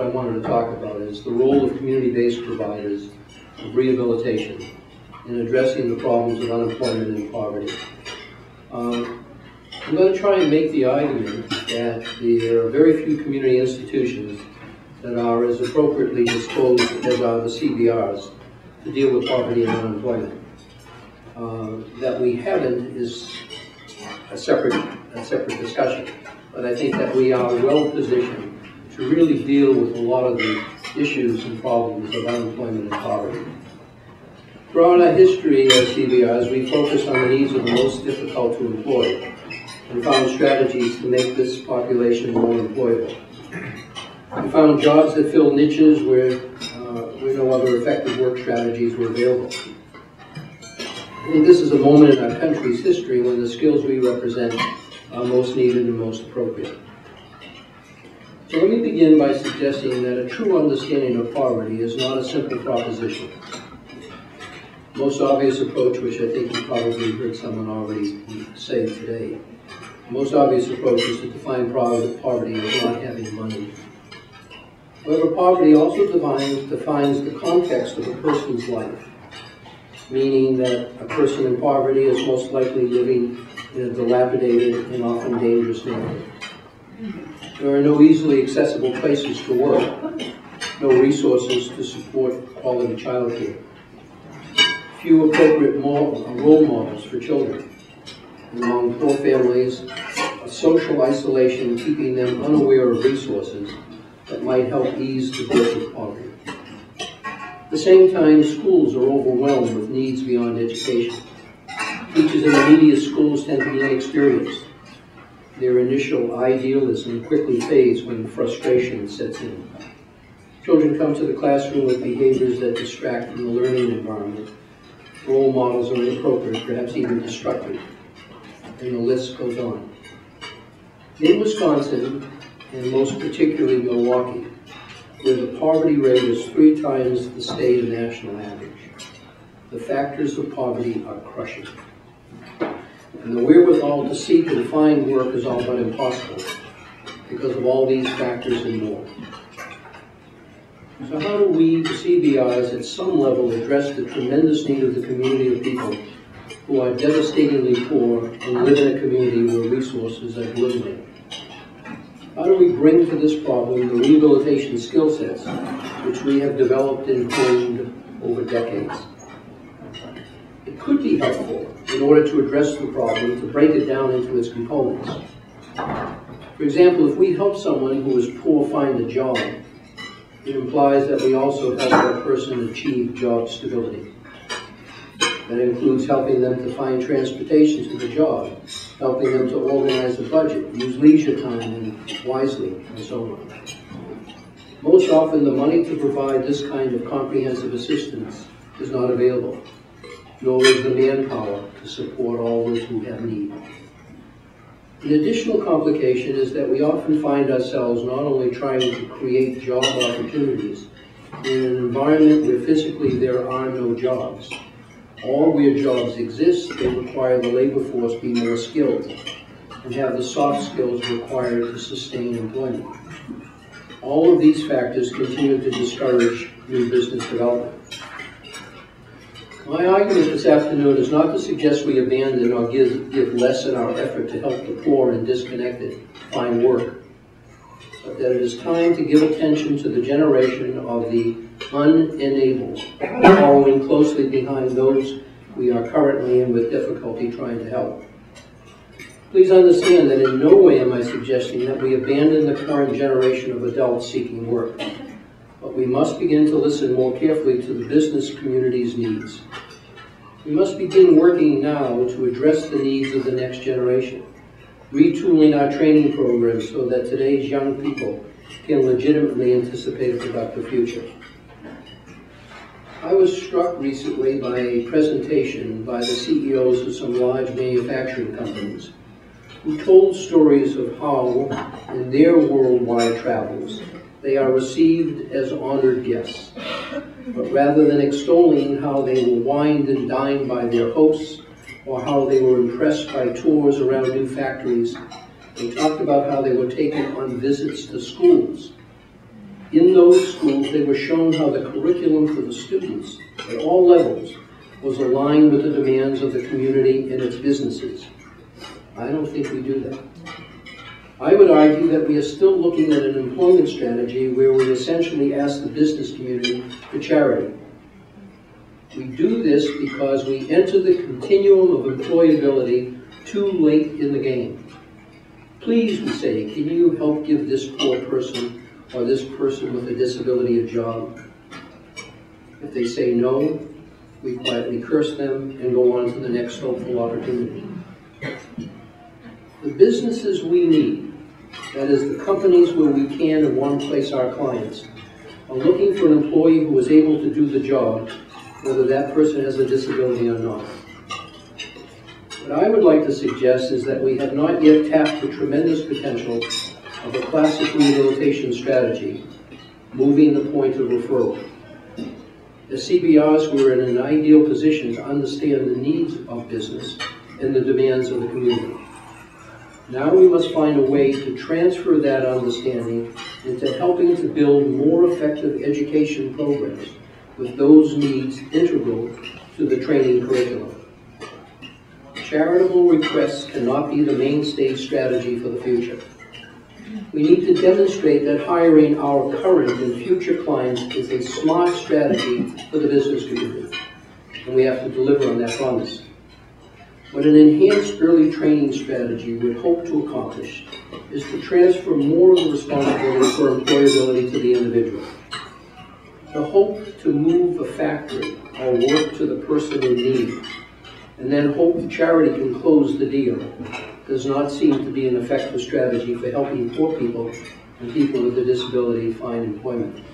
wanted to talk about is the role of community-based providers of rehabilitation in addressing the problems of unemployment and poverty. I'm going to try and make the argument that there are very few community institutions that are as appropriately disposed as are the CBRs to deal with poverty and unemployment. That we haven't is a separate discussion, but I think that we are well positioned to really deal with a lot of the issues and problems of unemployment and poverty. Throughout our history as CBRs, we focused on the needs of the most difficult to employ and found strategies to make this population more employable. We found jobs that filled niches where no other effective work strategies were available. I think this is a moment in our country's history when the skills we represent are most needed and most appropriate. So let me begin by suggesting that a true understanding of poverty is not a simple proposition. The most obvious approach, which I think you probably heard someone already say today, the most obvious approach is to define poverty as not having money. However, poverty also defines the context of a person's life, meaning that a person in poverty is most likely living in a dilapidated and often dangerous neighborhood. There are no easily accessible places to work, no resources to support quality childcare, few appropriate role models for children, and among poor families, a social isolation keeping them unaware of resources that might help ease the burden of poverty. At the same time, schools are overwhelmed with needs beyond education. Teachers in the neediest schools tend to be inexperienced. Their initial idealism quickly fades when frustration sets in. Children come to the classroom with behaviors that distract from the learning environment. Role models are inappropriate, perhaps even destructive, and the list goes on. In Wisconsin, and most particularly Milwaukee, where the poverty rate is 3 times the state and national average, the factors of poverty are crushing. And the wherewithal to seek and find work is all but impossible because of all these factors and more. So how do we, the CBRs, at some level address the tremendous need of the community of people who are devastatingly poor and live in a community where resources are limited? How do we bring to this problem the rehabilitation skill sets which we have developed and honed over decades? It could be helpful, in order to address the problem, to break it down into its components. For example, if we help someone who is poor find a job, it implies that we also help that person achieve job stability. That includes helping them to find transportation to the job, helping them to organize a budget, use leisure time wisely, and so on. Most often, the money to provide this kind of comprehensive assistance is not available, nor is the manpower to support all those who have need. An additional complication is that we often find ourselves not only trying to create job opportunities in an environment where physically there are no jobs, or where jobs exist, they require the labor force be more skilled and have the soft skills required to sustain employment. All of these factors continue to discourage new business development. My argument this afternoon is not to suggest we abandon or give less in our effort to help the poor and disconnected find work, but that it is time to give attention to the generation of the unenabled, following closely behind those we are currently and with difficulty trying to help. Please understand that in no way am I suggesting that we abandon the current generation of adults seeking work, but we must begin to listen more carefully to the business community's needs. We must begin working now to address the needs of the next generation, retooling our training programs so that today's young people can legitimately anticipate a productive future. I was struck recently by a presentation by the CEOs of some large manufacturing companies who told stories of how, in their worldwide travels, they are received as honored guests. But rather than extolling how they were wined and dined by their hosts, or how they were impressed by tours around new factories, they talked about how they were taken on visits to schools, In those schools, they were shown how the curriculum for the students at all levels was aligned with the demands of the community and its businesses. I don't think we do that. I would argue that we are still looking at an employment strategy where we essentially ask the business community for charity. We do this because we enter the continuum of employability too late in the game. Please, we say, can you help give this poor person or this person with a disability a job? If they say no, we quietly curse them and go on to the next hopeful opportunity. The businesses we need, that is the companies where we can and want to place our clients, are looking for an employee who is able to do the job, whether that person has a disability or not. What I would like to suggest is that we have not yet tapped the tremendous potential of a classic rehabilitation strategy, moving the point of referral. As CBRs, we're in an ideal position to understand the needs of business and the demands of the community. Now we must find a way to transfer that understanding into helping to build more effective education programs with those needs integral to the training curriculum. Charitable requests cannot be the mainstay strategy for the future. We need to demonstrate that hiring our current and future clients is a smart strategy for the business community, and we have to deliver on that promise. What an enhanced early training strategy would hope to accomplish is to transfer more of the responsibility for employability to the individual. The hope to move a factory or work to the person in need, and then hope charity can close the deal, does not seem to be an effective strategy for helping poor people and people with a disability find employment.